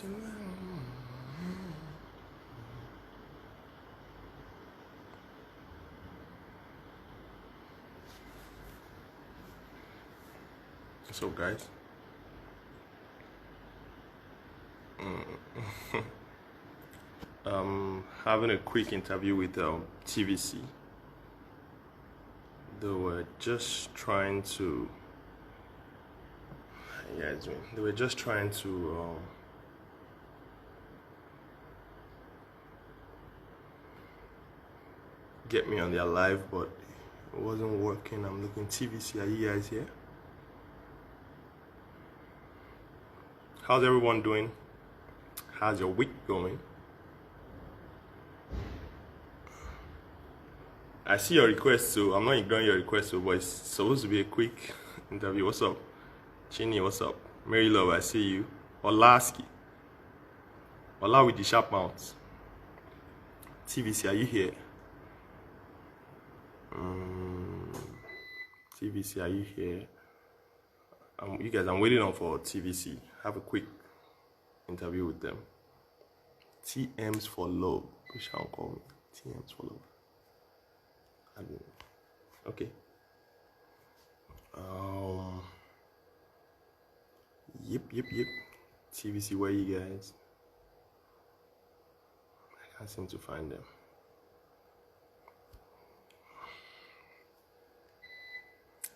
So guys, having a quick interview with TVC. They were just trying to, they were just trying to get me on their live, but it wasn't working. I'm looking. TVC, are you guys here? How's everyone doing? How's your week going? I see your request, so I'm not ignoring your request, so, but it's supposed to be a quick interview. What's up? Chini, what's up? Mary Love, I see you. Olaski. Ola with the sharp mouth. TVC, are you here? TVC, are you here? You guys, I'm waiting on for TVC. Have a quick interview with them. TMs for love. Peeshaun call me. TMs for love. Okay. Yep. TVC, where you guys? I can't seem to find them.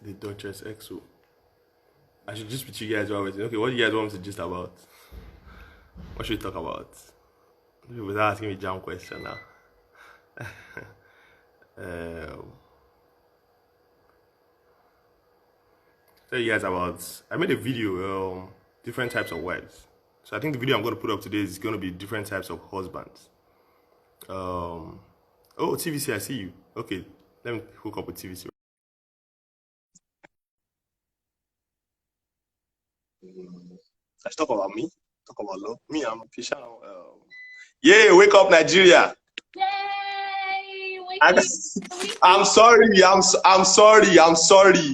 The Duchess EXO. I should just put you guys always. Okay, what do you guys want me to gist about? What should we talk about? People are asking me jam question now. Tell you guys about. I made a video, different types of wives. So I think the video I'm going to put up today is going to be different types of husbands. Oh, TVC, I see you. Okay, let me hook up with TVC. Let's talk about me. Talk about love. Me, I'm Peeshaun. Yeah, wake up, Nigeria. Yay! I'm sorry. I'm sorry.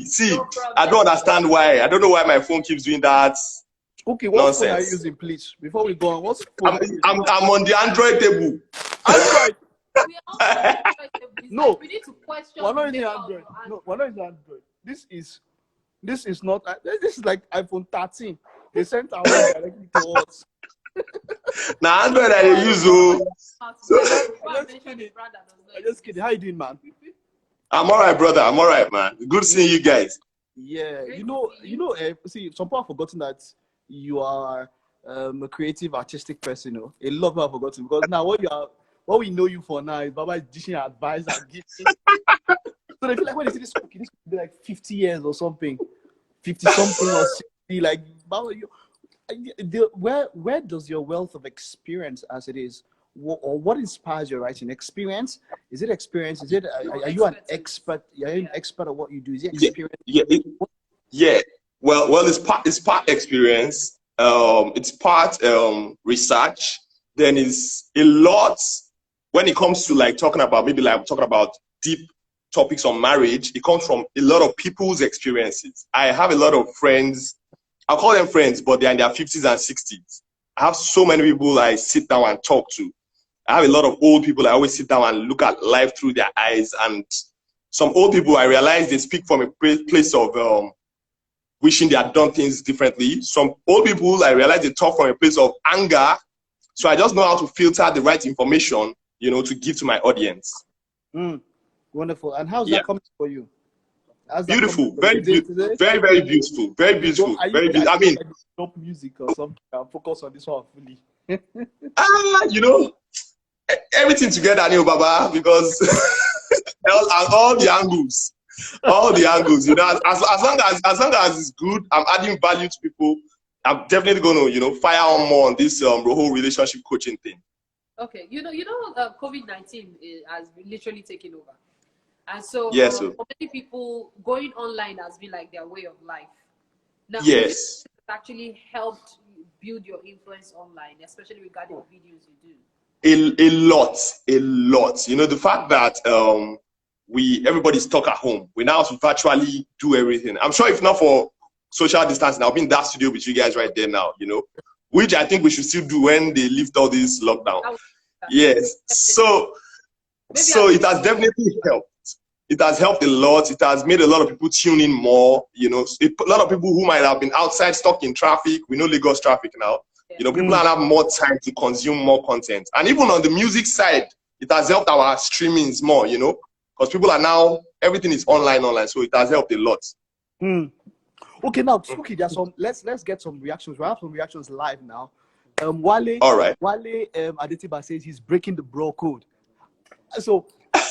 See, no, I don't understand why. I don't know why my phone keeps doing that. Okay, what nonsense. Phone are you using, please? Before we go on, what's phone? I'm on the Android table. Android. No, we need to question. We're not using Android. No, we're not using Android. This is not. This is like iPhone 13. They sent our directly to us. Now Android I use. I'm just kidding. How you doing, man? I'm alright, brother. I'm alright, man. Good seeing you guys. Yeah, see, some people have forgotten that you are a creative, artistic person. You know, a lot of people have forgotten because now what we know you for now is Baba is dishing advice and giving. So they feel like when they see this cookie, this could be like 50 years or something, 50 something or 60. Like Baba, where does your wealth of experience as it is? Or what inspires your writing? Experience? Is it experience? Is it? Are you an expert? Are you an expert at what you do? Is it experience? Yeah. Well, it's part experience. It's part research. Then it's a lot when it comes to like talking about deep topics on marriage. It comes from a lot of people's experiences. I have a lot of friends. I'll call them friends, but they're in their 50s and 60s. I have so many people I sit down and talk to. I have a lot of old people I always sit down and look at life through their eyes. And some old people, I realize they speak from a place of wishing they had done things differently. Some old people, I realize they talk from a place of anger. So I just know how to filter the right information, to give to my audience. Wonderful. And how's that coming for you? Beautiful, very beautiful, very beautiful, very beautiful, very beautiful. I mean, stop music or something. I'll focus on this one fully. Everything together, Baba, because all the angles, as long as it's good, I'm adding value to people. I'm definitely going to, fire on more on this whole relationship coaching thing. Okay, COVID-19 has literally taken over. And so, yes, for many people, going online has been like their way of life. Now, yes, it's actually helped build your influence online, especially regarding the videos you do. A lot. The fact that everybody's stuck at home. We now virtually do everything. I'm sure if not for social distancing, I'll be in that studio with you guys right there now. which I think we should still do when they lift all this lockdown. Yes. So it has definitely helped. It has helped a lot. It has made a lot of people tune in more. You know, a lot of people who might have been outside stuck in traffic. We know Lagos traffic now. You know, people now have more time to consume more content. And even on the music side, it has helped our streamings more, you know, because people are now, everything is online. So it has helped a lot. Okay, now, okay, there's some, let's get some reactions. We have some reactions live now. Wale, All right. Wale Adetiba says he's breaking the bro code. So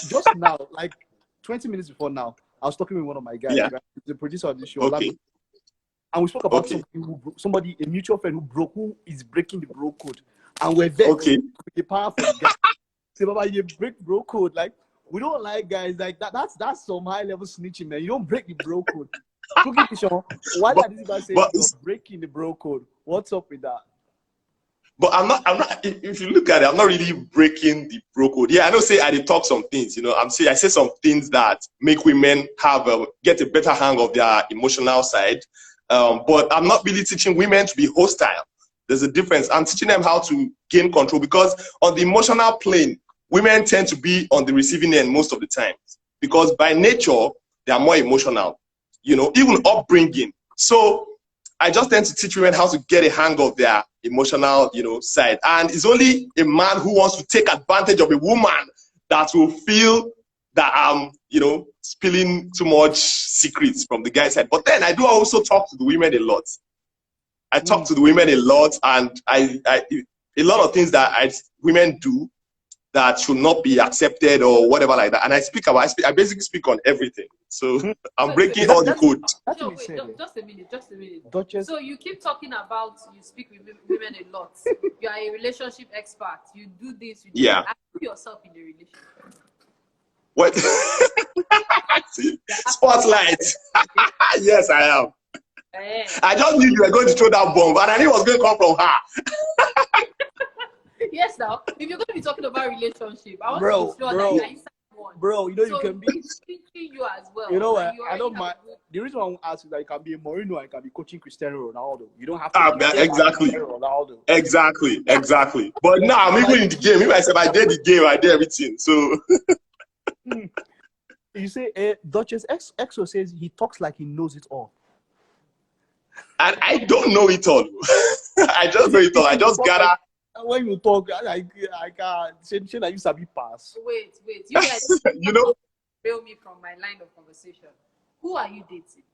just now, like 20 minutes before now, I was talking with one of my guys, right? The producer of the show. Okay. And we spoke about somebody, a mutual friend who is breaking the bro code. And we're there. Okay. The powerful guy. Say, Baba, you break bro code. Like, we don't like guys like that. That's some high level snitching, man. You don't break the bro code. Peeshaun, why did this guy say you're breaking the bro code? What's up with that? But I'm not, if you look at it, I'm not really breaking the bro code. Yeah, I know, say I did talk some things, you know, I say some things that make women get a better hang of their emotional side. But I'm not really teaching women to be hostile. There's a difference. I'm teaching them how to gain control, because on the emotional plane, women tend to be on the receiving end most of the time, because by nature, they are more emotional, you know, even upbringing. So I just tend to teach women how to get a hang of their emotional, you know, side. And it's only a man who wants to take advantage of a woman that will feel that I'm, you know, spilling too much secrets from the guy's side. But then I do also talk to the women a lot. I talk to the women a lot, and a lot of things that women do that should not be accepted or whatever like that. And I basically speak on everything. So I'm breaking all the code. Just a minute. Duchess. So you keep talking about you speak with women a lot. You are a relationship expert. You do this. You do that. I put yourself in a relationship. What? Spotlight. Yes, I am. I just knew you were going to throw that bomb, and I knew it was going to come from her. Yes, now, if you're going to be talking about relationship, I want to be sure that you're inside one. Bro, you know, so you can be you as well. You know what? I don't mind. The reason I want to ask is that you can be a Mourinho and you can be coaching Cristiano Ronaldo. You don't have to. Exactly. Exactly. But now I'm even in the game. If I said I did the game, I did everything. So. You say, Duchess Exo says he talks like he knows it all. And I don't know it all. I just know it all. I just gotta. When you talk, I can't say that you sabi pass. Wait. You guys, you know, fail me from my line of conversation. Who are you dating?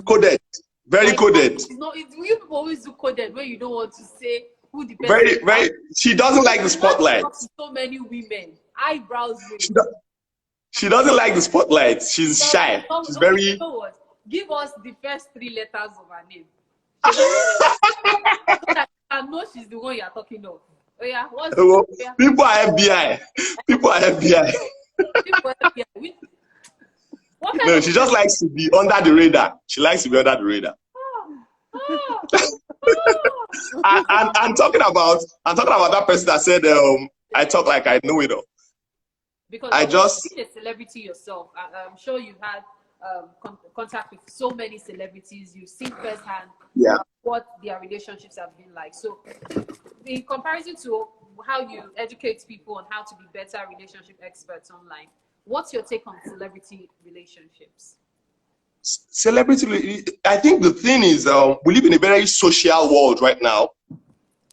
Coded, very coded. No, you people always do coded when you don't want to say who the person. Very. She doesn't like the spotlight. So many women, eyebrows. She doesn't like the spotlight. She's shy. She's very. You know what? Give us the first 3 letters of her name. So that I know she's the one you're talking of. Oh yeah, people are FBI. People are FBI. No, she just likes to be under the radar. She likes to be under the radar. And talking about that person that said, I talk like I know it all. Because you're a celebrity yourself. I'm sure you've had contact with so many celebrities. You've seen firsthand what their relationships have been like. So in comparison to how you educate people on how to be better relationship experts online, what's your take on celebrity relationships? Celebrity, I think the thing is, we live in a very social world right now.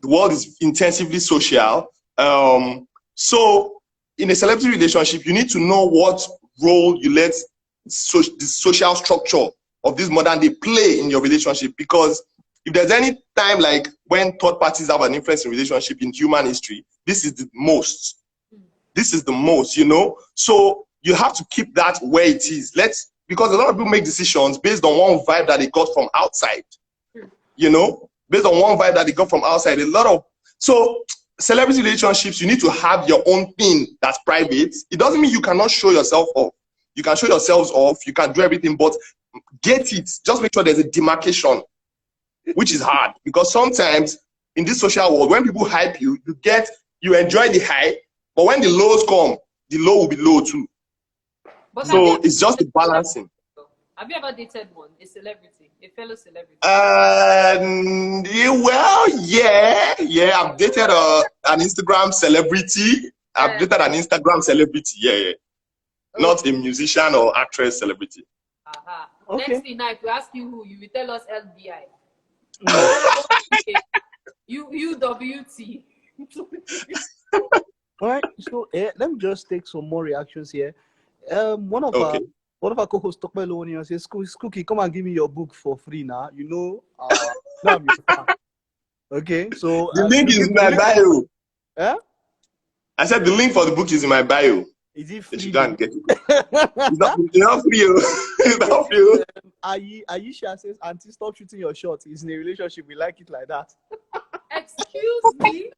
The world is intensively social. So in a celebrity relationship, you need to know what role you let the social structure of this modern day play in your relationship. Because if there's any time like when third parties have an influence in relationship in human history, this is the most. This is the most, you know. So you have to keep that where it is. Because a lot of people make decisions based on one vibe that they got from outside. You know, based on one vibe that they got from outside. So celebrity relationships, you need to have your own thing that's private. It doesn't mean you cannot show yourself off. You can show yourselves off, you can do everything, but get it. Just make sure there's a demarcation, which is hard. Because sometimes in this social world, when people hype you, you enjoy the high, but when the lows come, the low will be low too. So it's just the balancing. Have you ever dated one, a celebrity, a fellow celebrity? Well, yeah. I've dated an Instagram celebrity. I've dated an Instagram celebrity. Yeah. Not a musician or actress celebrity. Okay. Next thing now, if we ask you who, you will tell us LBI. UWT. All right, so let me just take some more reactions here. One of our co-hosts, Tokmelo, says, Cookie, come and give me your book for free now. You know, okay, so the link is in my bio. Yeah? I said the link for the book is in my bio. Is it free? You can't get it. It's not free. It's not free. Aisha says, Auntie, stop shooting your shot. He's in a relationship. We like it like that. Excuse me?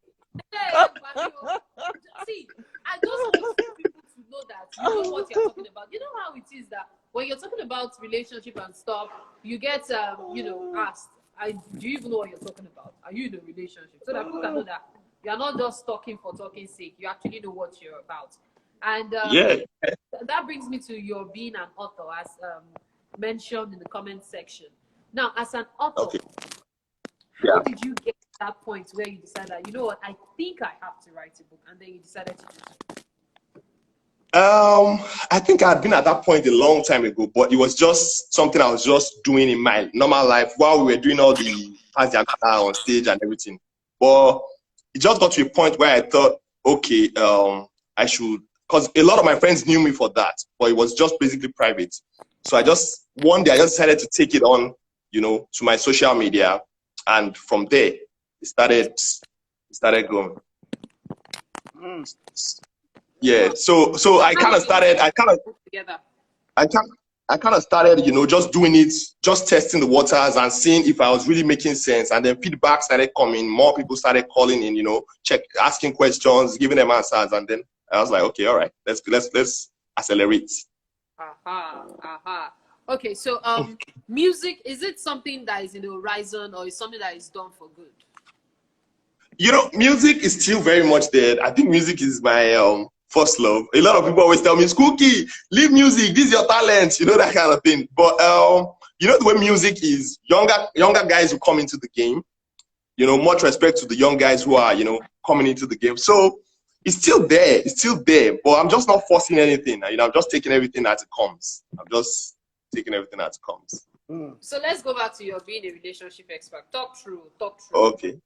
See, I just want people to know that you know what you're talking about. You know how it is that when you're talking about relationship and stuff, you get asked, do you even know what you're talking about? Are you in a relationship? So that people can know that you're not just talking for talking sake. You actually know what you're about. And that brings me to your being an author, as mentioned in the comment section. Now, as an author, how did you get to that point where you decided that, you know what, I think I have to write a book, and then you decided to do it? I think I had been at that point a long time ago, but it was just something I was just doing in my normal life while we were doing all the on stage and everything. But it just got to a point where I thought, okay, I should, because a lot of my friends knew me for that, but it was just basically private. So one day I just decided to take it on, to my social media, and from there it started going. Yeah, so I kind of started, just doing it, just testing the waters and seeing if I was really making sense. And then feedback started coming, more people started calling in, asking questions, giving them answers. And then I was like, okay, all right, let's accelerate. Okay, so music, is it something that is in the horizon, or is something that is done for good? Music is still very much there. I think music is my first love. A lot of people always tell me, Cookie, leave music, this is your talent, that kind of thing. But the way music is, younger guys who come into the game, much respect to the young guys who are, coming into the game. So it's still there, but I'm just not forcing anything. I'm just taking everything as it comes. So let's go back to your being a relationship expert. Talk true. Okay.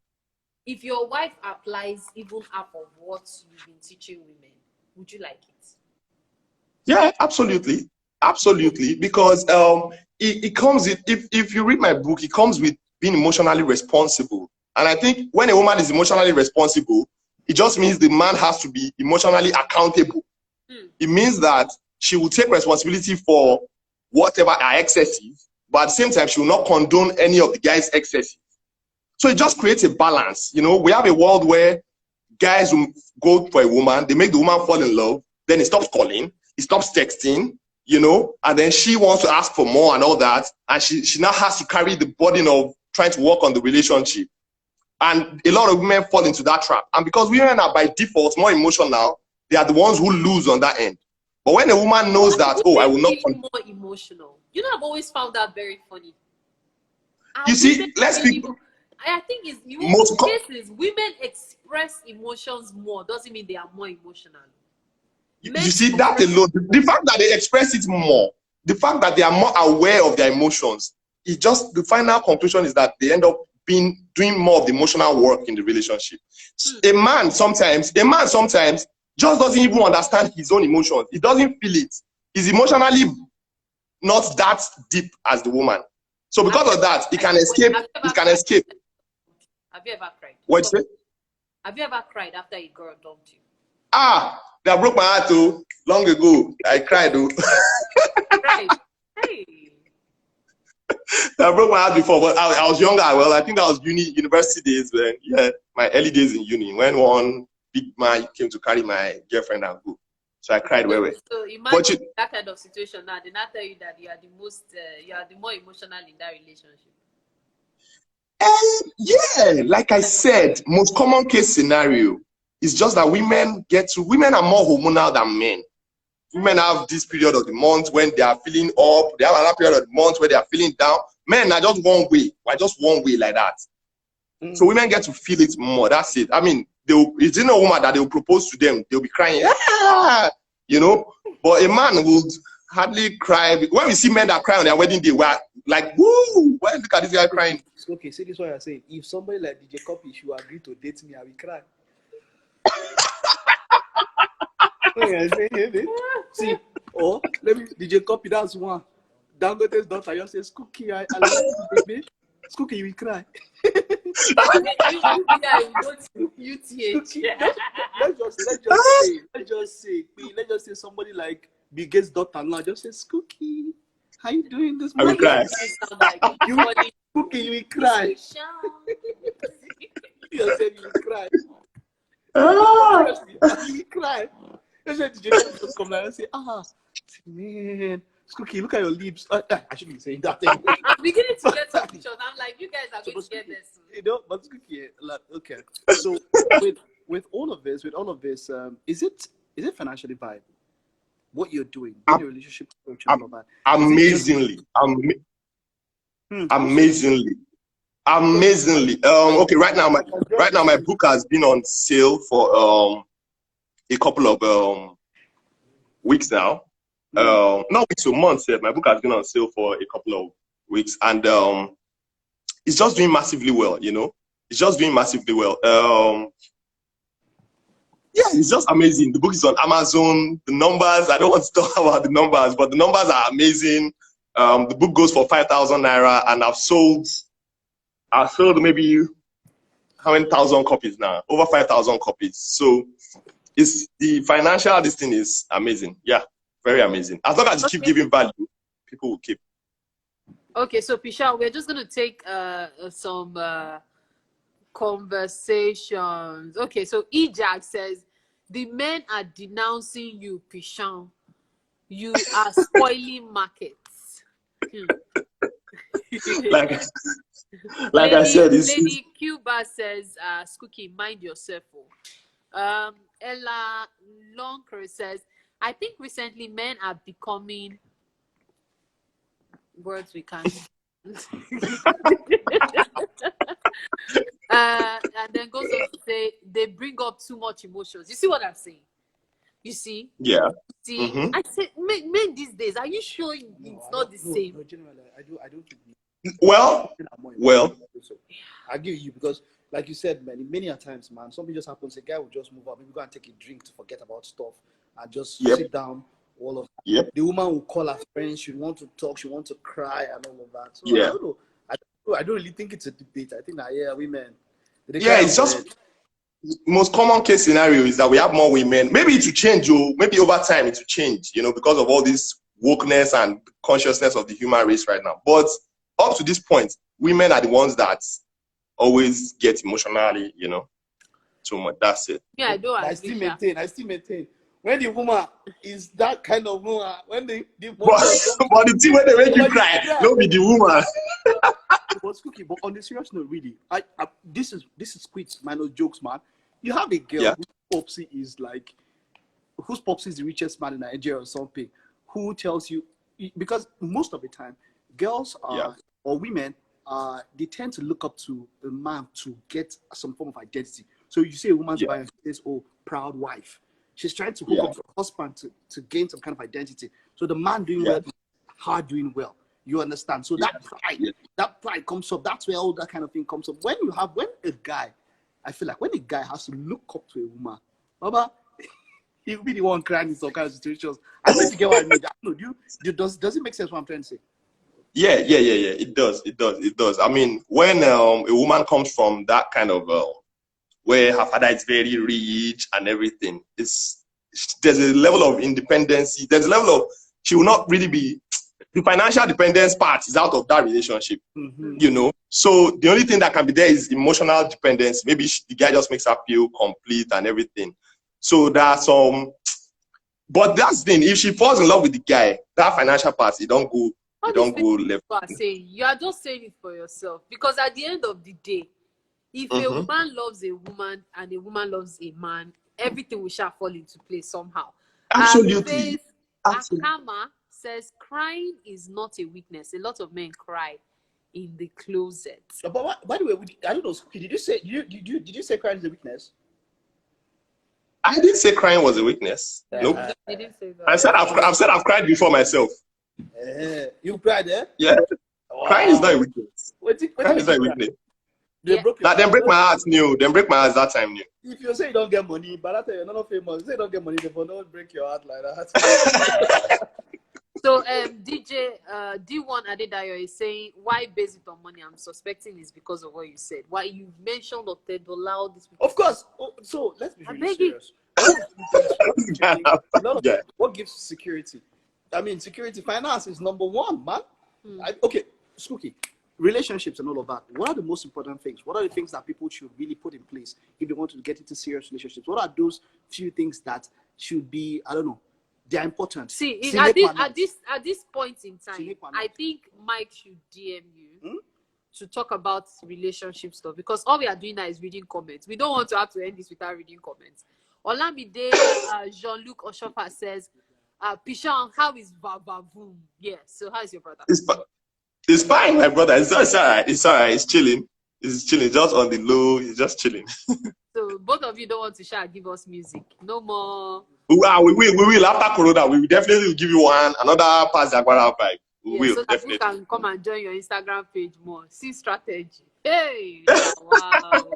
If your wife applies even half of what you've been teaching women, would you like it? Yeah, absolutely. Because it comes with, if you read my book, it comes with being emotionally responsible. And I think when a woman is emotionally responsible, it just means the man has to be emotionally accountable. It means that she will take responsibility for whatever are excessive, but at the same time, she will not condone any of the guy's excesses. So it just creates a balance. We have a world where guys will go for a woman, they make the woman fall in love, then he stops calling, he stops texting, and then she wants to ask for more and all that, and she now has to carry the burden of trying to work on the relationship. And a lot of women fall into that trap. And because women are by default more emotional, they are the ones who lose on that end. But when a woman knows that, I will not... more emotional. I've always found that very funny. You see, let's speak... I think it's most cases women express emotions more doesn't mean they are more emotional. You see that alone, the fact that they express it more, the fact that they are more aware of their emotions, it's just the final conclusion is that they end up doing more of the emotional work in the relationship. A man sometimes just doesn't even understand his own emotions. He doesn't feel it. He's emotionally not that deep as the woman. So because of that, he can escape. Have you ever cried? What's it? Have you ever cried after a girl dumped you? That broke my heart too. Long ago, I cried. Right. Hey. That broke my heart before, but I was younger. Well, I think that was university days my early days in uni, when one big man came to carry my girlfriend and go. So I cried. So imagine that kind of situation now. They not tell you that you are the more emotional in that relationship. Yeah, like I said, most common case scenario is just that women are more hormonal than men. women have this period of the month when they are feeling up. They have another period of the month where they are feeling down. Men are just one way. We're just one way like that. So women get to feel it more. That's it. I mean, it's in a woman that they will propose to them. They'll be crying, you know. But a man would hardly cry. When we see men that cry on their wedding day, we're like, woo! Why look at this guy crying? Okay, see, this is what I'm saying. If somebody like DJ Copy should agree to date me, I will cry. See, let me DJ Copy. That's one. Dangote's daughter just says, "Cookie, I love you, baby." Cookie, you will cry. Let's just say somebody like Biggest daughter now just says, "Cookie, how you doing this morning?" I will cry. Cookie, you will cry. You said you will cry. You will cry. That's why DJ just come down and say, man, Cookie, look at your lips. I shouldn't be saying that thing. I'm beginning to get some pictures. I'm like, you guys are going to get this. You know, but Cookie, like, okay. So with all of this, is it financially viable? What you're doing in a relationship coach, amazingly. Okay, right now my book has been on sale for a couple of weeks now. Not weeks, so months. My book has been on sale for a couple of weeks, and it's just doing massively well. You know, it's just doing massively well. Yeah, it's just amazing. The book is on Amazon. The numbers, I don't want to talk about the numbers, but the numbers are amazing. The book goes for 5,000 naira, and I've sold maybe how many thousand copies now? Over 5,000 copies. So it's the financial, this thing is amazing. Yeah, very amazing. As long as you keep giving value, people will keep. Okay, so Peeshaun, we're just going to take some conversations. Okay, so Ejak says, the men are denouncing you, Peeshaun. You are spoiling markets. Like I said, Lady Cuba says, Skookie, mind yourself. Ella Lonker says, I think recently men are becoming words we can't. And then goes on to say they bring up too much emotions. You see what I'm saying? You see? Yeah. See, I said, men these days, are you sure it's not the same? No, generally, I don't think. Well, I give you, because like you said, man, many a times, man, something just happens. A guy will just move up, maybe go and take a drink to forget about stuff and just sit down. All of that. The woman will call her friends. She want to talk. She want to cry and all of that. So I don't know. I don't really think it's a debate. I think that women. It's just most common case scenario is that we have more women. Maybe it will change. Maybe over time it will change. You know, because of all this wokeness and consciousness of the human race right now. But up to this point, women are the ones that always get emotionally, you know, too much. That's it. Yeah, I do. I still maintain. When the woman is that kind of woman, when the but the thing when they make you cry, don't be the woman. But on the serious note, really, this is quits minus jokes, man. You have a girl whose popsy is the richest man in Nigeria or something, who tells you, because most of the time, girls or women they tend to look up to a man to get some form of identity. So you see a woman's bio says, "Oh, proud wife." She's trying to hook up her husband to gain some kind of identity. So the man doing well, her doing well. You understand? So that pride comes up. That's where all that kind of thing comes up. When a guy, I feel like when a guy has to look up to a woman, Baba, he'll be the one crying in some kind of situations. I don't get what I mean. I don't know. Does it make sense what I'm trying to say? Yeah. It does. I mean, when a woman comes from that kind of where her father is very rich and everything, there's a level of independence. There's a level of, she will not really be, the financial dependence part is out of that relationship, you know. So the only thing that can be there is emotional dependence. Maybe the guy just makes her feel complete and everything. So there's but that's the thing. If she falls in love with the guy, that financial part, it don't go left. You are just saying it for yourself, because at the end of the day, if a man loves a woman and a woman loves a man, everything will shall fall into place somehow. Absolutely. Akama says crying is not a weakness. A lot of men cry in the closet. But by the way, I don't know. Did you say did you say crying is a weakness? I didn't say crying was a weakness. Nope. You didn't say that. I've said I've cried before myself. You cried, eh? Yeah. Wow. Crying is not a weakness. Crying is not a weakness. They broke your Then break my heart new. Then break my heart that time new. If you say you don't get money, but that time you're not famous. You say you don't get money, they will not break your heart like that. So DJ D1 Adedayo is saying, why base it on money? I'm suspecting it's because of what you said. Why you mentioned Otedola this week. Of course. So let's be really serious. What gives security? I mean, security, finance is number one, man. Okay, Skooky, relationships and all of that. What are the most important things? What are the things that people should really put in place if they want to get into serious relationships? What are those few things that should be, I don't know, they're important? See, at this point in time, I think Mike should DM you to talk about relationship stuff, because all we are doing now is reading comments. We don't want to have to end this without reading comments. Olamide Jean-Luc Oshofa says, Peeshaun, how is Vavavoom? Yeah, so how is your brother? It's fine, my brother. It's all right. It's all right. It's chilling. It's chilling. Just on the low. It's just chilling. So both of you don't want to share, give us music. No more. We will. After Corona, we will definitely give you another Pass Jaguara vibe. We will, so that definitely. You can come and join your Instagram page more. See strategy. Hey, wow.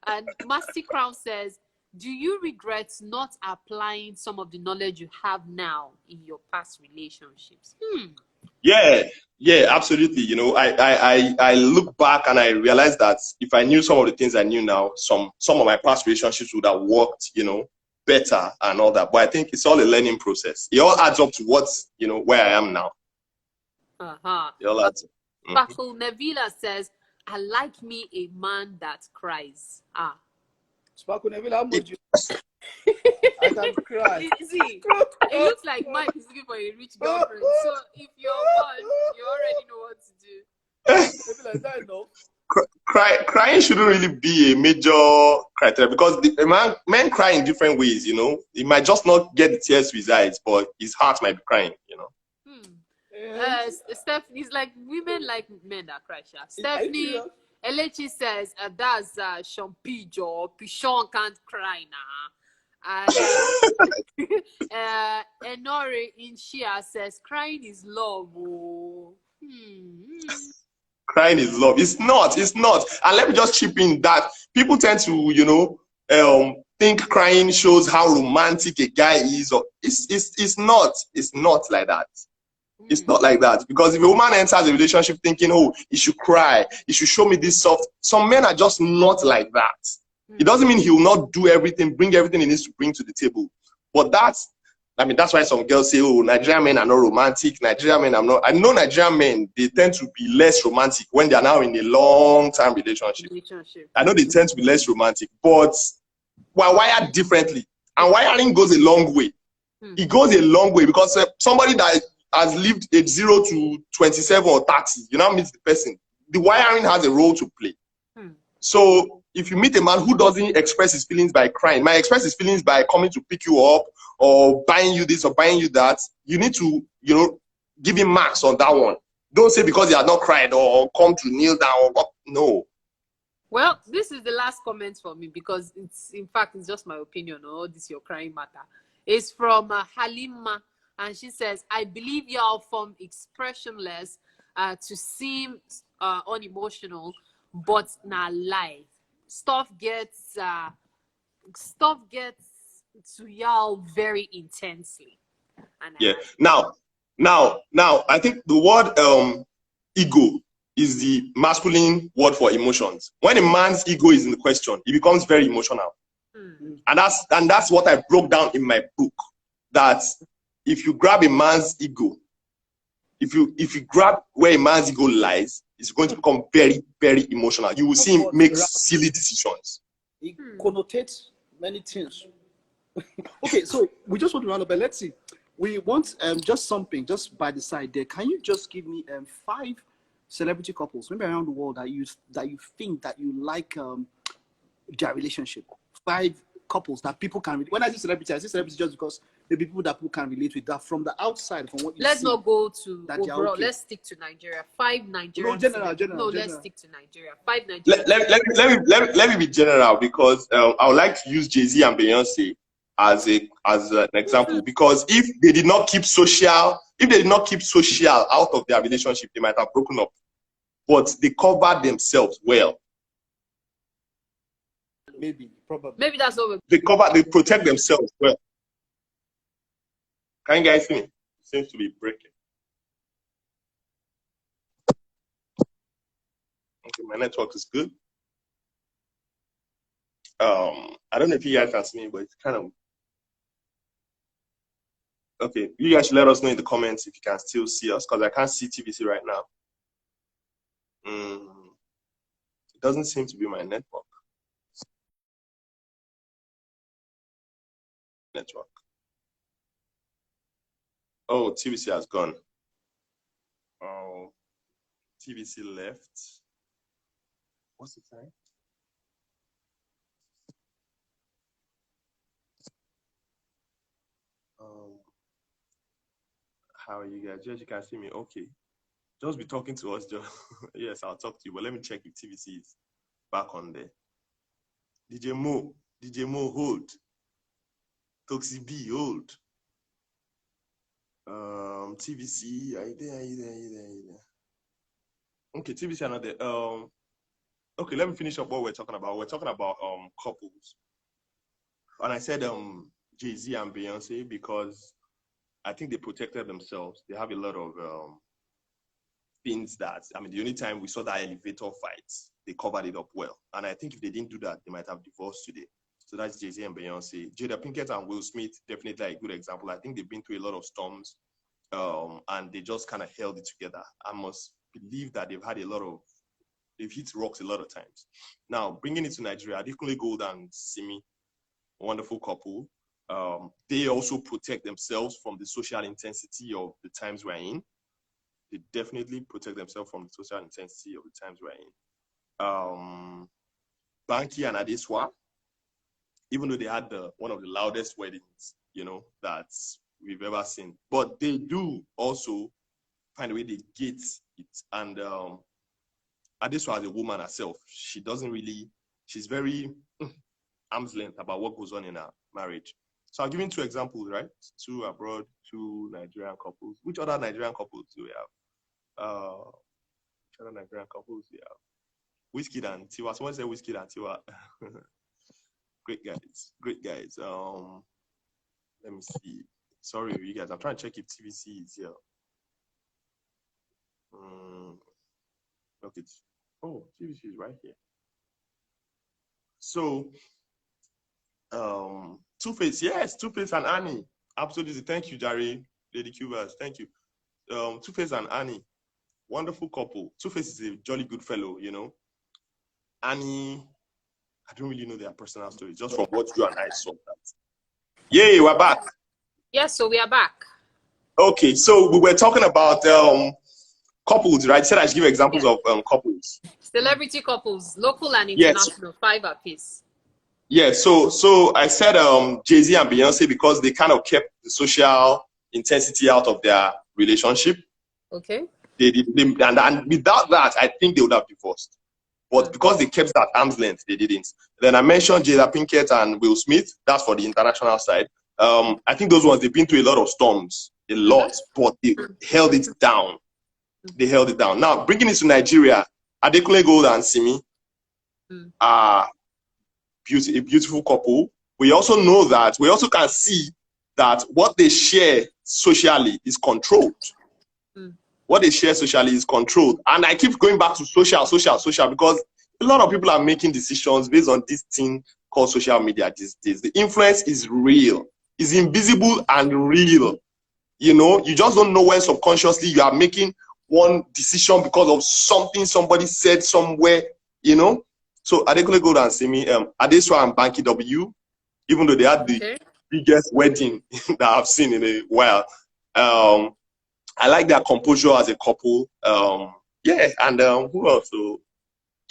And Master Crown says, do you regret not applying some of the knowledge you have now in your past relationships? Yeah, absolutely. You know, I look back and I realize that if I knew some of the things I knew now, some of my past relationships would have worked, you know, better and all that. But I think it's all a learning process. It all adds up to what's, you know, where I am now. It all adds up. Bakul Nevila says, I like me a man that cries. Sparkle Neville, how much you? I can cry. See, it looks like Mike is looking for a rich girlfriend. So if you're one, you already know what to do. Like that, no? Crying shouldn't really be a major criteria, because men cry in different ways. You know, he might just not get the tears to his eyes, but his heart might be crying. You know. Stephanie's like, women like men that cry. Stephanie Elechi says that's Champijo. Peeshaun can't cry now. And Enore in Shia says crying is love. Crying is love. It's not. And let me just chip in that people tend to, you know, think crying shows how romantic a guy is. Or it's not. It's not like that. It's not like that. Because if a woman enters a relationship thinking, oh, he should cry, he should show me this soft. Some men are just not like that. It doesn't mean he will not do everything, bring everything he needs to bring to the table. But that's why some girls say, oh, Nigerian men are not romantic. Nigerian men are not. I know Nigerian men, they tend to be less romantic when they are now in a long-term relationship. I know they tend to be less romantic, but we're wired differently. And wiring goes a long way. It goes a long way, because somebody that has lived age 0 to 27 or 30, you now meet the person. The wiring has a role to play. So if you meet a man who doesn't express his feelings by crying, might express his feelings by coming to pick you up or buying you this or buying you that, you need to, you know, give him marks on that one. Don't say because he has not cried or come to kneel down or what. No. Well, this is the last comment for me, because in fact, it's just my opinion. Oh, this your crying matter. It's from Halima. And she says, I believe y'all from expressionless to seem unemotional, but not lie. Stuff gets to y'all very intensely. And yeah. Now, I think the word ego is the masculine word for emotions. When a man's ego is in the question, he becomes very emotional. And that's what I broke down in my book. That if you grab a man's ego, if you grab where a man's ego lies, it's going to become very, very emotional. You will see him make silly decisions. It connotates many things. Okay, so we just want to round up, but let's see. We want just something, just by the side there. Can you just give me 5 celebrity couples, maybe around the world, that you think that you like their relationship? 5 couples that people can read. When I say celebrity just because maybe people that people can relate with, that from the outside, from what you let's see, not go to overall. okay. Let's stick to Nigeria. 5 Nigerian. No, general. Let's stick to Nigeria. 5 Nigerian. Let me be general, because I would like to use Jay-Z and Beyonce as an example, because if they did not keep social out of their relationship, they might have broken up. But they covered themselves well. Maybe that's what they protect themselves well. Can you guys see me? It seems to be breaking. Okay, my network is good. I don't know if you guys can see me, but it's kind of okay. You guys should let us know in the comments if you can still see us, because I can't see TVC right now. It doesn't seem to be my network. Oh, TVC has gone. Oh, TVC left. What's the time? How are you guys? Just you can see me. Okay. Just be talking to us, Joe. Yes, I'll talk to you. But let me check if TVC is back on there. DJ Mo, hold. Toxi B, hold. TVC, are you there? Okay, TVC are not there. Okay, let me finish up what we're talking about. We're talking about couples. And I said Jay-Z and Beyonce because I think they protected themselves. They have a lot of things that, I mean, the only time we saw that elevator fight, they covered it up well. And I think if they didn't do that, they might have divorced today. So that's Jay-Z and Beyonce. Jada Pinkett and Will Smith, definitely a good example. I think they've been through a lot of storms and they just kind of held it together. I must believe that they've hit rocks a lot of times. Now, bringing it to Nigeria, Adekunle Gold and Simi, wonderful couple. They also protect themselves from the social intensity of the times we're in. They definitely protect themselves from the social intensity of the times we're in. Banky and Adeswa, even though they had one of the loudest weddings, that we've ever seen, but they do also find a way they get it. And Adeswa, as a woman herself, she's very arm's length about what goes on in her marriage. So I'll give you 2 examples, right? 2 abroad, 2 Nigerian couples. Which other Nigerian couples do we have? Which other Nigerian couples do we have? Wizkid and Tiwa. Someone said Wizkid and Tiwa. Great guys. Let me see. Sorry, you guys. I'm trying to check if TVC is here. Okay. Oh, TVC is right here. So, Two-Face, yes, Two-Face and Annie. Absolutely. Thank you, Jerry, Lady Cubas. Thank you. Two-Face and Annie, wonderful couple. Two-Face is a jolly good fellow, Annie, I don't really know their personal story, just from what you and I saw. Yay, we're back. Yes, so we are back. Okay, so we were talking about couples, right? Said I should give examples of couples. Celebrity couples, local and international, yes. 5 apiece. Yeah, so I said Jay-Z and Beyonce because they kind of kept the social intensity out of their relationship. Okay. And without that, I think they would have divorced. But because they kept that arm's length, they didn't. Then I mentioned Jada Pinkett and Will Smith. That's for the international side. I think those ones, they've been through a lot of storms, but they held it down. They held it down. Now, bringing it to Nigeria, Adekunle Gold and Simi are a beautiful couple. We also know that, we also can see that what they share socially is controlled. What they share socially is controlled. And I keep going back to social, because a lot of people are making decisions based on this thing called social media these days. The influence is real. It's invisible and real. You just don't know when subconsciously you are making one decision because of something somebody said somewhere, So Adekunle Gold and Simi, Adeswa and Banky W, even though they had the biggest wedding that I've seen in a while, I like their composure as a couple. And who else? So,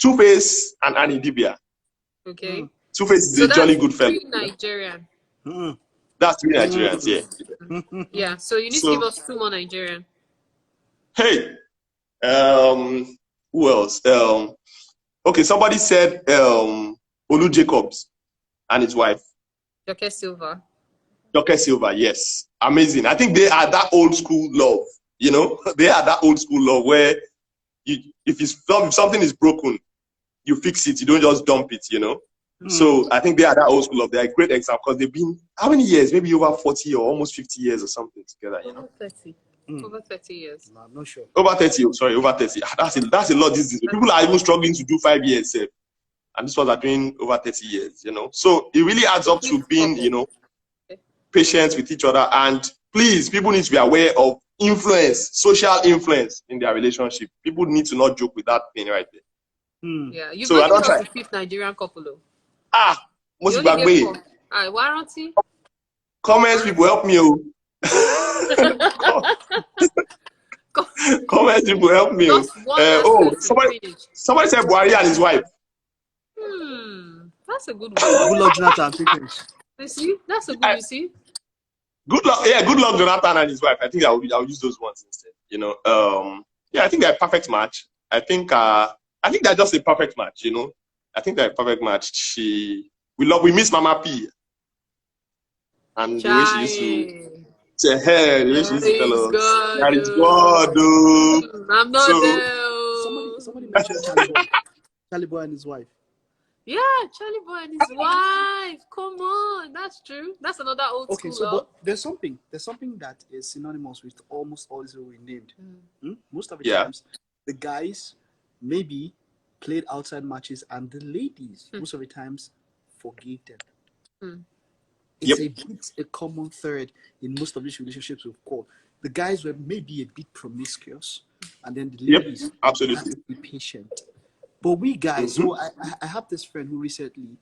Two-Face and Annie Dibia. Okay. Two-Face is a jolly good fellow. Nigerian. That's 3 Nigerians, yeah. Yeah, so you need to give us 2 more Nigerian. Hey, who else? Okay, somebody said Olu Jacobs and his wife. Joke Silva. Joke Silva, yes. Amazing. I think they are that old school love, you know? They are that old school love where if something is broken, you fix it. You don't just dump it, you know? So I think they are that old school love. They're a great example because they've been, how many years? Maybe over 40 or almost 50 years or something together, you know? Over 30. Over 30 years. No, I'm not sure. Over 30, sorry, over 30. That's a lot. People are even struggling to do 5 years. And this was are doing over 30 years, you know? So it really adds up to being, you know, patient with each other. And please, people need to be aware of influence, social influence in their relationship. People need to not joke with that thing right there. Yeah, you've not given us the 5th Nigerian couple, though. Most people are going. Warranty. Comments, people, help me. Comments, people, help me. Somebody said Buhari and his wife. That's a good one. Good luck, Jonathan. You see, that's a good. You see. Good luck, yeah. Good luck, Jonathan and his wife. I think I'll use those ones instead. You know, yeah. I think they're a perfect match. I think they're just a perfect match. You know, I think they're a perfect match. We miss Mama P. And the way she used to say, hey, the way she used to tell us, that is God, dude. I'm not there. Somebody mentioned Charlie Boy and his wife. Yeah, Charlie Boy and his wife. Come on, that's true. That's another old school. Okay, so but there's something that is synonymous with almost all these we named. Most of the times, the guys maybe played outside matches, and the ladies most of the times forgave them. It's a common thread in most of these relationships we've called. The guys were maybe a bit promiscuous, and then the ladies absolutely have to be patient. But we guys, so I have this friend who recently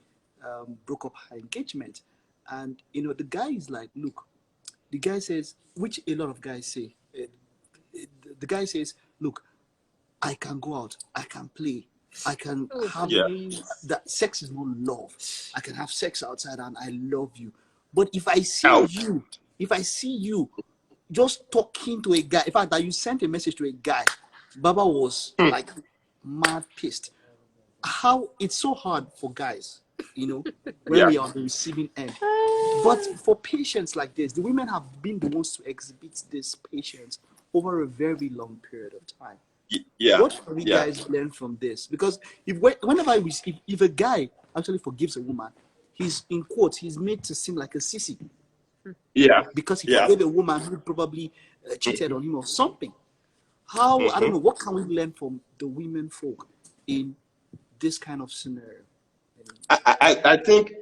broke up her engagement, and you know the guy is like, look, the guy says, which a lot of guys say, the guy says, look, I can go out, I can play, I can have that. Sex is not love. I can have sex outside and I love you. But if I see you just talking to a guy, in fact, that you sent a message to a guy, Baba was like mad pissed. How it's so hard for guys, you know, when we are on the receiving end. But for patients like this, the women have been the ones to exhibit this patience over a very long period of time. What can we guys learn from this? Because if a guy actually forgives a woman, he's in quotes, he's made to seem like a sissy. Because he forgave a woman who probably cheated on him or something. How I don't know, what can we learn from the women folk in this kind of scenario? I think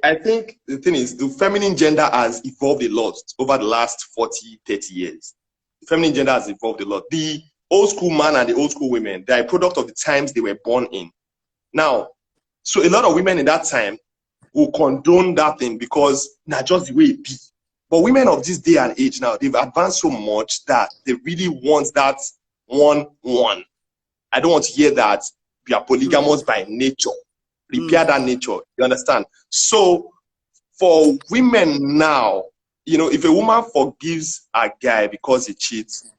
the thing is, the feminine gender has evolved a lot over the last 40, 30 years. The feminine gender has evolved a lot. The old school man and the old school women, they are a product of the times they were born in. Now, so a lot of women in that time will condone that thing because not just the way it be. But women of this day and age now, they've advanced so much that they really want that one. I don't want to hear that we are polygamous by nature. Repair that nature. You understand? So for women now, you know, if a woman forgives a guy because he cheats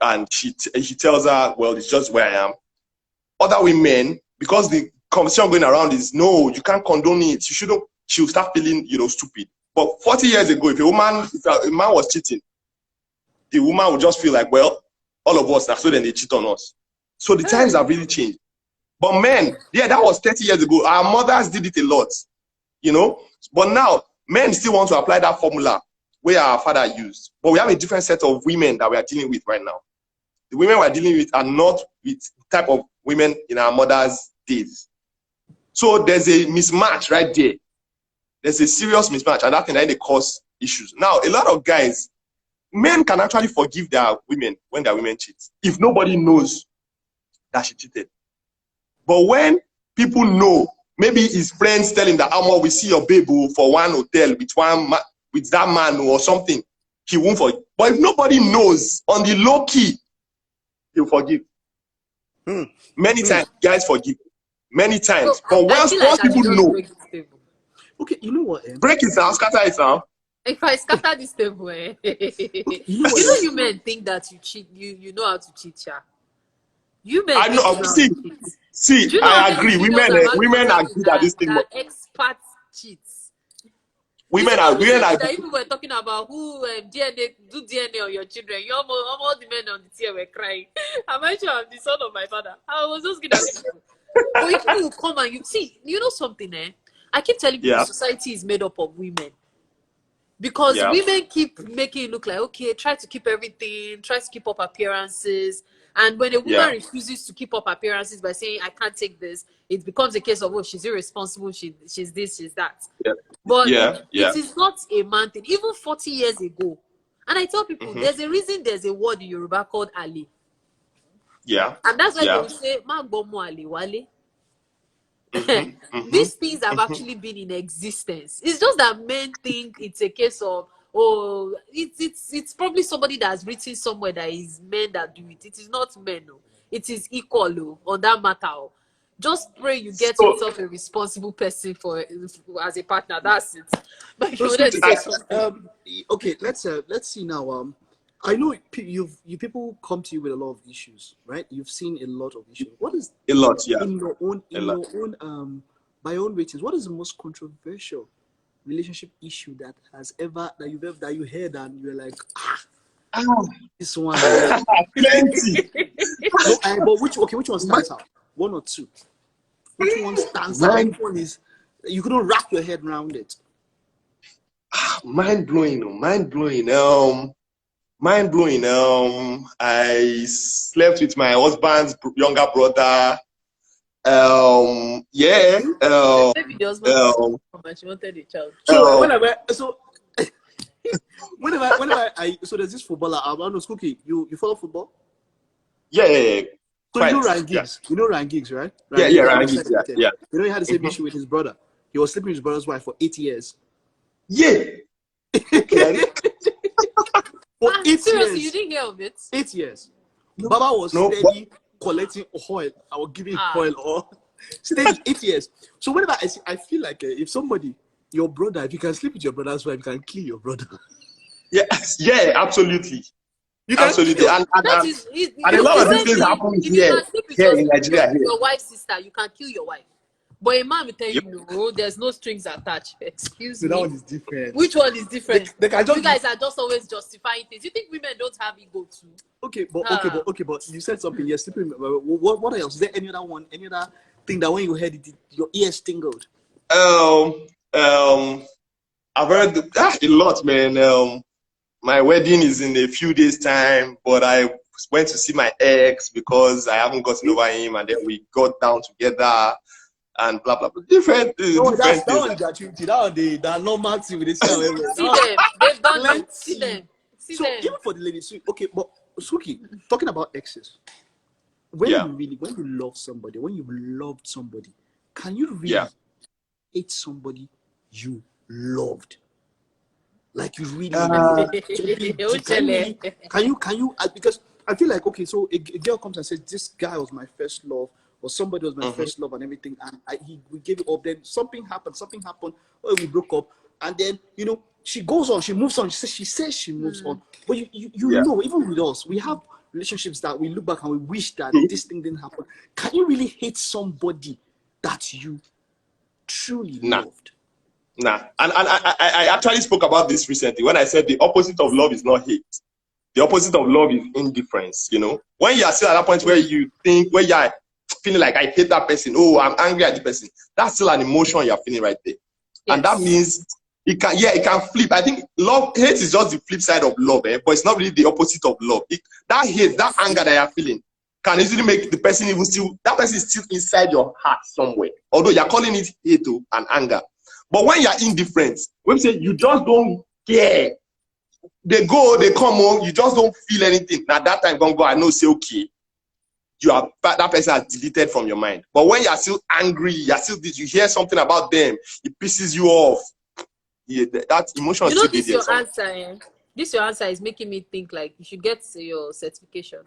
and he tells her, well, it's just where I am. Other women, because the conversation going around is, no, you can't condone it. You shouldn't. She'll start feeling, you know, stupid. But 40 years ago, if a man was cheating, the woman would just feel like, well, all of us, so then they cheat on us. So the times have really changed. But men, that was 30 years ago. Our mothers did it a lot, you know. But now, men still want to apply that formula where our father used. But we have a different set of women that we are dealing with right now. The women we are dealing with are not with the type of women in our mothers' days. So there's a mismatch right there. There's a serious mismatch, and that thing they cause issues. Now, a lot of guys, men can actually forgive their women when their women cheat, if nobody knows that she cheated. But when people know, maybe his friends tell him that, we see your baby for one hotel with that man or something, he won't forgive. But if nobody knows, on the low key, he'll forgive. Many times, guys forgive. Many times. But once people know, okay, you know what? break it down, scatter it down. If I scatter this table, you men think that you cheat. You know how to cheat, yeah. You men I think you know. know how to cheat. Do you know how I many agree. videos I've had Women are contact with good at this thing. that expert cheats? Women are That even were talking about who DNA do DNA on your children. All the men on the tier were crying. Am I sure I'm the son of my father? I was just looking at people. But if you come and you see, you know something, I keep telling people society is made up of women. Because women keep making it look like, okay, try to keep everything, try to keep up appearances. And when a woman refuses to keep up appearances by saying, I can't take this, it becomes a case of, oh, she's irresponsible, she's this, she's that. But it is not a man thing. Even 40 years ago, and I tell people, there's a reason there's a word in Yoruba called Ali. And that's why they will say, "Man bomo Ali wale." These things have actually been in existence. It's just that men think it's a case of, oh, it's probably somebody that's written somewhere that is men that do it. It is not men, no. It is equal on that matter. Just pray you get yourself a responsible person as a partner. That's it. But okay, let's see now. I know you people come to you with a lot of issues, right? You've seen a lot of issues. What is a lot? Yeah. In your own by your own ratings, what is the most controversial relationship issue that you heard and you're like, this one? Plenty. But which one stands out? One or two? Which one stands out? Which one is you couldn't wrap your head around it? Mind blowing. I slept with my husband's younger brother. So there's this footballer. I don't know, Cookie. You follow football? Yeah. So you know Ryan Giggs. You know Ryan Giggs, right? Ryan Giggs. Yeah. You know he had the same issue with his brother. He was sleeping with his brother's wife for 8 years. Yeah. Okay. For 8 seriously, years. you didn't hear of it? 8 years. Baba was steady collecting oil. I was giving oil or steady 8 years. So whenever I feel like if somebody, your brother, if you can sleep with your brother's wife, you can kill your brother. Yeah, absolutely. Absolutely. And a lot of these things happen here in Nigeria. Your wife's sister, you can kill your wife. But a man will tell you, no, there's no strings attached. Excuse me. That one is different. Which one is different? You guys are just always justifying things. You think women don't have ego too? Okay, but you said something. You're sleeping. What else? Is there any other one? Any other thing that when you heard it, your ears tingled? I've heard a lot, man. My wedding is in a few days' time, but I went to see my ex because I haven't gotten over him, and then we got down together. And blah blah blah. Different that one gratuity. That one they are normal thing with this. See them. They've done it. See them. So even for the ladies, okay, but Suki, talking about exes, when you love somebody, when you loved somebody, can you really hate somebody you loved? Like you really can you because I feel like, okay, so a girl comes and says, this guy was my first love, or somebody was my first love and everything, and we gave it up, then something happened, or we broke up, and then, you know, she goes on, she moves on, she says she moves on, but you know, even with us, we have relationships that we look back and we wish that this thing didn't happen. Can you really hate somebody that you truly loved? Nah. And I actually spoke about this recently when I said the opposite of love is not hate. The opposite of love is indifference, you know. When you are still at that point where you think, where you are feeling like I hate that person, oh, I'm angry at the person, that's still an emotion you're feeling right there. Yes. And that means it can flip. I think hate is just the flip side of love, but it's not really the opposite of love. That hate, that anger that you're feeling can easily make the person that person is still inside your heart somewhere. Although you're calling it hate and anger. But when you're indifferent, when you say you just don't care, they go, they come home, you just don't feel anything. Now that time gonna go, I know, say okay, that person has deleted from your mind. But when you're still angry, you hear something about them, it pisses you off. Yeah, that emotion. You know, this your answer is making me think like you should get your certification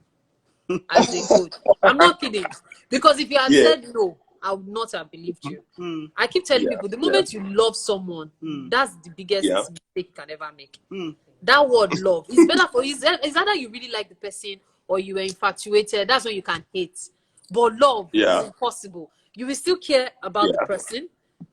as a coach. I'm not kidding, because if you had said no, I would not have believed you. I keep telling people, the moment you love someone, that's the biggest mistake you can ever make. That word love is better for you. It's either you really like the person or you are infatuated. That's when you can hate. But love is impossible. You will still care about the person.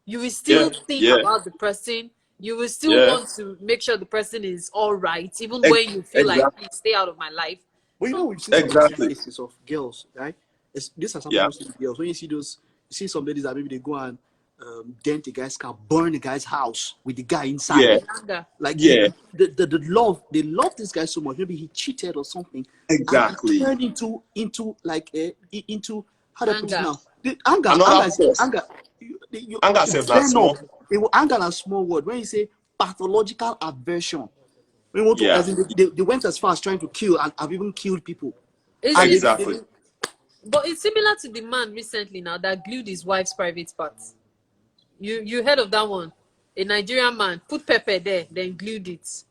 You will still think about the person. You will still want to make sure the person is all right, even when you feel like, please stay out of my life. Well, you know, we've seen some cases of girls, right? This has happened mostly to girls. When you see some ladies that maybe they go and dent a guy's car, burn the guy's house with the guy inside. Like the love, they love this guy so much. Maybe he cheated or something. Exactly. And turned into like into how do I put it now? The anger is a small word. When you say pathological aversion, they went as far as trying to kill and have even killed people. Exactly. But it's similar to the man recently now that glued his wife's private parts. You heard of that one? A Nigerian man put pepper there, then glued it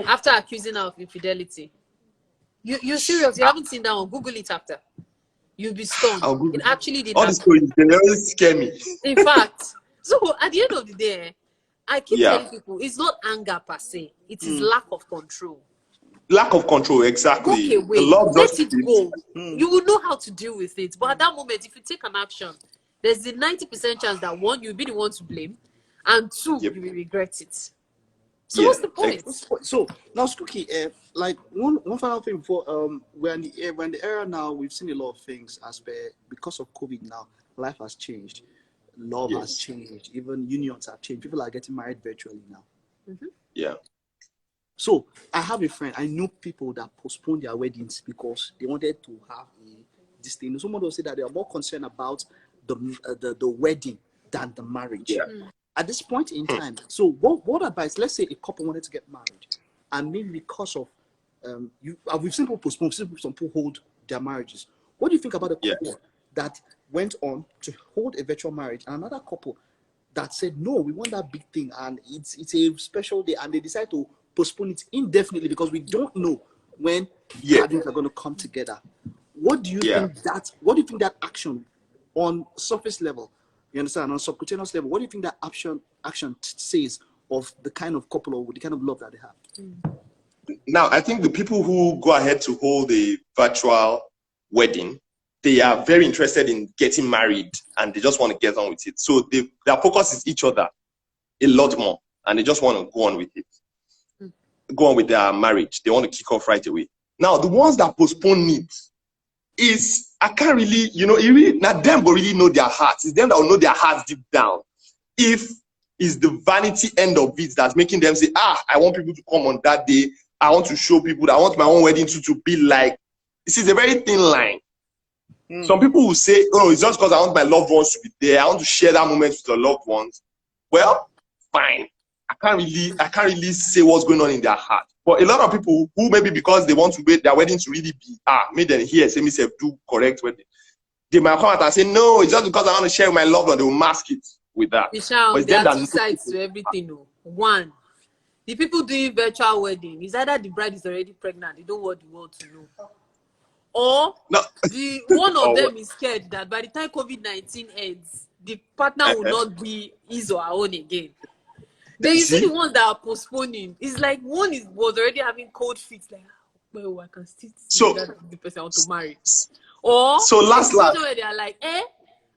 after accusing her of infidelity. You're serious? You haven't seen that one? Google it after. You'll be stunned. It actually did happen. All these stories, they always scare me. In fact, so at the end of the day, I keep telling people it's not anger per se. It is lack of control. Lack of control, exactly. Okay, wait. Let it go. You will know how to deal with it. But at that moment, if you take an action, there's a 90% chance that one, you'll be the one to blame, and two, you will regret it. So what's the point? So now, Skooky, like one final thing before we're in the era now, we've seen a lot of things because of COVID now, life has changed, love has changed, even unions have changed. People are getting married virtually now. Yeah. So I have a friend. I know people that postponed their weddings because they wanted to have this thing. Someone will say that they are more concerned about the wedding than the marriage. At this point in time, so what advice? Let's say a couple wanted to get married, and maybe because of we've seen people postpone, some people hold their marriages. What do you think about a couple that went on to hold a virtual marriage, and another couple that said no, we want that big thing, and it's a special day, and they decide to postpone it indefinitely because we don't know when weddings are going to come together? What do you think that action on surface level? You understand? On subcutaneous level, what do you think that action says of the kind of couple or the kind of love that they have? Now, I think the people who go ahead to hold a virtual wedding, they are very interested in getting married and they just want to get on with it. So their focus is each other a lot more, and they just want to go on with it. Go on with their marriage. They want to kick off right away. Now, the ones that postpone it is, I can't really, not them will really know their hearts. It's them that will know their hearts deep down. If it's the vanity end of it that's making them say, I want people to come on that day. I want to show people that I want my own wedding to be like. This is a very thin line. Some people will say, oh, it's just because I want my loved ones to be there. I want to share that moment with your loved ones. Well, fine. I can't really say what's going on in their heart. But a lot of people who maybe because they want to wait their wedding to really be, made them hear, say myself do correct wedding. They might come out and say, no, it's just because I want to share with my loved one. They will mask it with that. Peeshaun, there are two sides to everything. One, the people doing virtual wedding is either the bride is already pregnant, they don't want the world to know. Or one of them is scared that by the time COVID-19 ends, the partner will not be his or her own again. Then you see the ones that are postponing. It's like one was already having cold feet, like, well, I can still see that the person I want to marry. Or last where they are like,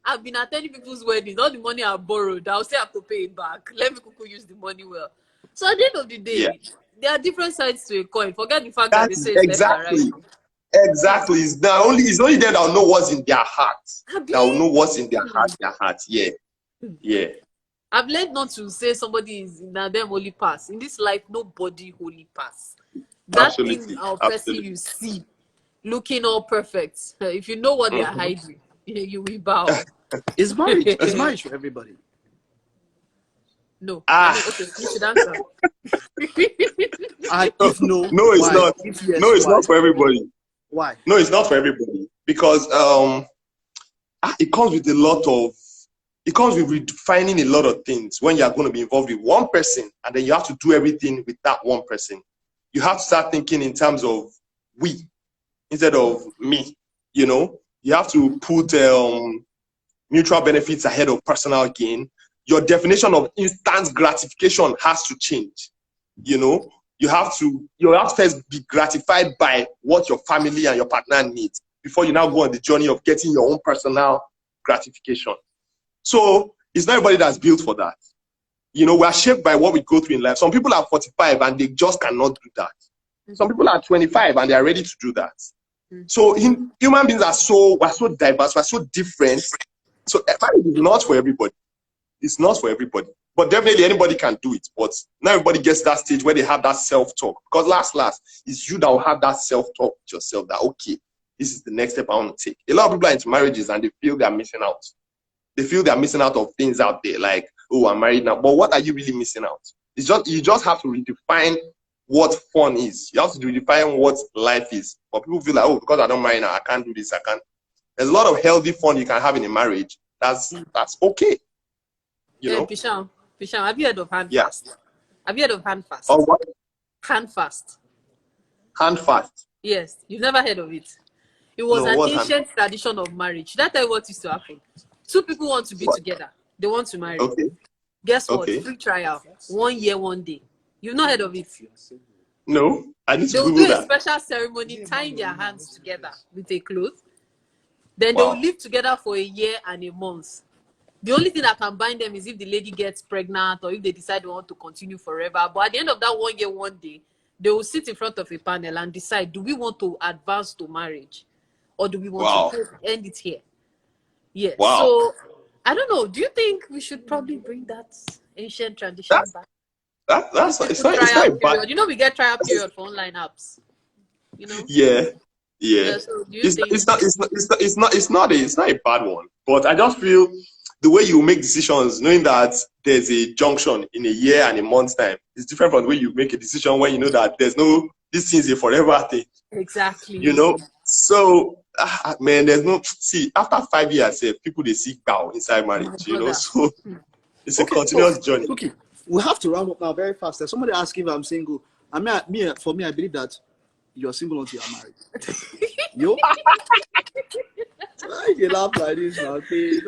I've been attending people's weddings, all the money I borrowed, I'll still have to pay it back. Let me use the money well. So at the end of the day, there are different sides to a coin. Forget the fact that they say it's left and right. Exactly. It's only them that will know what's in their heart. That will know what's in their heart. Yeah. I've learned not to say somebody is in them holy pass. In this life, nobody holy pass. That thing or person you see looking all perfect. If you know what they are hiding, you will bow. Is marriage for everybody? No. Okay, you should answer. If no, it's why? not. If yes, no, it's why? not for everybody. Why? No, it's not for everybody because it comes with redefining a lot of things when you're going to be involved with one person and then you have to do everything with that one person. You have to start thinking in terms of we instead of me. You have to put mutual benefits ahead of personal gain. Your definition of instant gratification has to change. You know, you have to first be gratified by what your family and your partner needs before you now go on the journey of getting your own personal gratification. So it's not everybody that's built for that. You know, we are shaped by what we go through in life. Some people are 45 and they just cannot do that. Some people are 25 and they are ready to do that. So human beings we're so diverse, we're so different. So marriage is not for everybody. It's not for everybody. But definitely anybody can do it. But not everybody gets that stage where they have that self-talk. Because last, it's you that will have that self-talk with yourself that, okay, this is the next step I want to take. A lot of people are into marriages and they feel they're missing out. They feel they're missing out of things out there like, oh, I'm married now. But what are you really missing out? It's just, you just have to redefine what fun is. You have to redefine what life is. But people feel like, oh, because I don't marry now, I can't do this, I can't. There's a lot of healthy fun you can have in a marriage. That's okay. You know? Peeshaun, have you heard of hand fast? Have you heard of hand fast? Oh, what? Hand fast. Hand fast? Yes. You've never heard of it? It was an ancient tradition of marriage. That tell you what used to happen. Two people want to be together. They want to marry. Okay. Guess what? Free trial. 1 year, 1 day. You've not heard of it? No. I need to Google do a special ceremony, tying their hands together with a cloth. Then they will live together for 1 year and a month. The only thing that can bind them is if the lady gets pregnant or if they decide they want to continue forever. But at the end of that 1 year, 1 day, they will sit in front of a panel and decide, do we want to advance to marriage? Or do we want to end it here? Yes. Wow. So, I don't know. Do you think we should probably bring that ancient tradition back? It's not a bad. You know, we get trial period for online apps. You know. Yeah. So do you think it's not a bad one. But I just feel the way you make decisions, knowing that there's a junction in 1 year and a month's time, is different from the way you make a decision when you know that this thing is a forever thing. Exactly. You know. So man, there's no after 5 years, people they seek bow inside marriage. You know, so it's a continuous journey. Okay. We have to round up now very fast. There's somebody asking if I'm single. I mean, for me, I believe that you're single until you're married. Yo? Why you laugh like this now? Okay,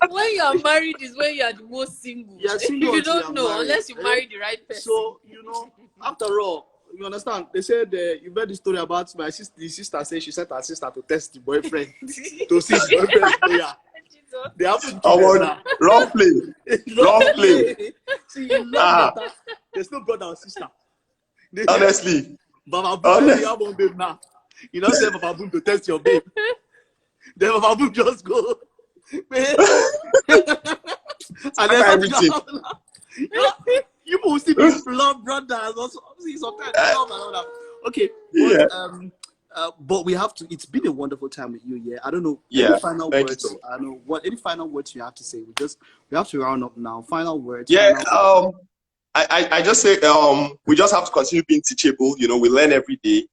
when you are married is when you are the most single. You're single you don't know unless you marry the right person. So, you know, after all, you understand? They said you read the story about my sister. The sister said she sent her sister to test the boyfriend to see the boyfriend's prayer. They have to wrong play. See, you know that there's no brother or sister. Honestly. Baba Boom, you have one babe now. You don't say Baba Boom to test your babe. Then Baba Boom just go. And then everything. You will see these love brothers also. See, sometimes love and all that. Okay. But we have to. It's been a wonderful time with you. Yeah, I don't know. Yeah. Any final words? I don't know what. Any final words you have to say? We have to round up now. Final words. Yeah. I just say we just have to continue being teachable. You know, we learn every day.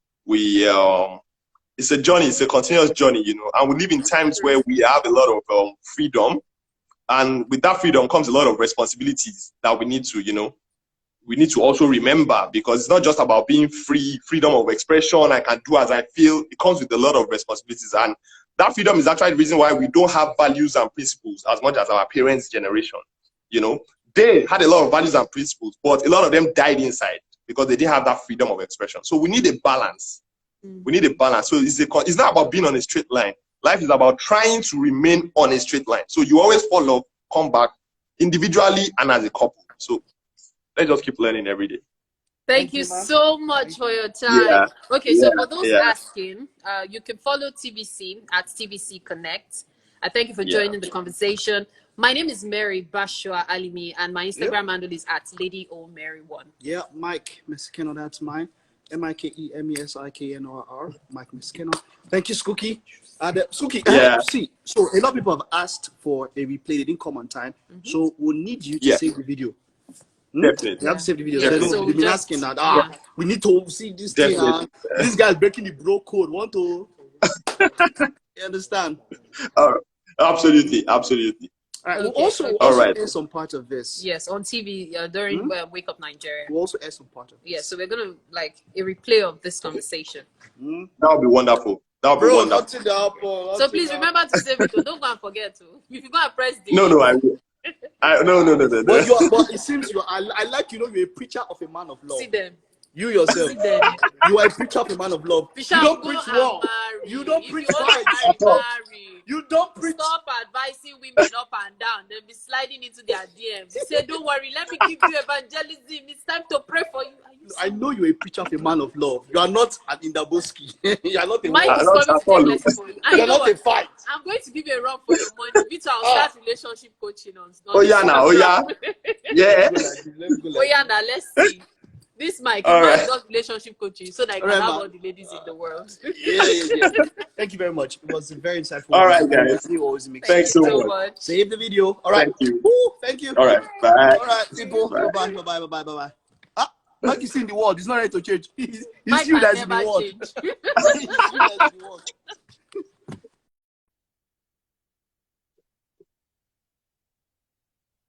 It's a journey. It's a continuous journey. You know, and we live in times where we have a lot of freedom, and with that freedom comes a lot of responsibilities that we need to, you know, we need to also remember, because it's not just about being free, freedom of expression. I can do as I feel. It comes with a lot of responsibilities, and that freedom is actually the reason why we don't have values and principles as much as our parents' generation. You know, they had a lot of values and principles, but a lot of them died inside because they didn't have that freedom of expression. So we need a balance. We need a balance. So it's not about being on a straight line. Life is about trying to remain on a straight line. So you always follow, come back individually and as a couple. So let's just keep learning every day. Thank you so much for your time. Okay, so for those asking, you can follow TVC at TVC Connect. I thank you for joining the conversation. My name is Mary Bashua Alimi, and my Instagram handle is at LadyOMary1. Yeah, Mike Meskeno, that's mine. MikeMesiknor, Mike Meskeno. Thank you, Skookie. Skookie, see, so a lot of people have asked for a replay. They didn't come on time, so we'll need you to save the video. Definitely. You have to save the video. So they've been asking that. We need to see this thing. This guy's breaking the bro code. Want to? You understand? Absolutely. All right. We'll also air some part of this. Yes, on TV during Wake Up Nigeria. We'll also air some part of this. Yeah, so we're gonna like a replay of this conversation. That would be wonderful. That would be wonderful. So please remember to save it. Don't go and forget. forget to. If you go and press the No, I no. But it seems I like, you know, you're a preacher of a man of love. See them. You yourself. See them. You are a preacher of a man of love. Peeshaun, You don't preach war. You don't preach fights. You don't preach. Stop advising women up and down. They'll be sliding into their DMs. You say, don't worry, let me give you evangelism. It's time to pray for you. I know you're a preacher of a man of love. You are not an Indaboski. You are not a Mike is coming to take lessons for you. You are not a fight. I'm going to give you a run for your money. Vito, I'll start relationship coaching on. Oh yeah, now. Yeah. Oh yeah, now let's see. This Mike does relationship coaching so that I can have all the ladies in the world. Yeah. Thank you very much. It was very insightful. All right, guys. Thanks so much. Save the video. All right. Thank you. Woo, thank you. All right. Bye. All right, people. Bye. Ah, Mike is in the world. It's not ready to change. It's Mike you that's in never the world. change. It's you that's in the world.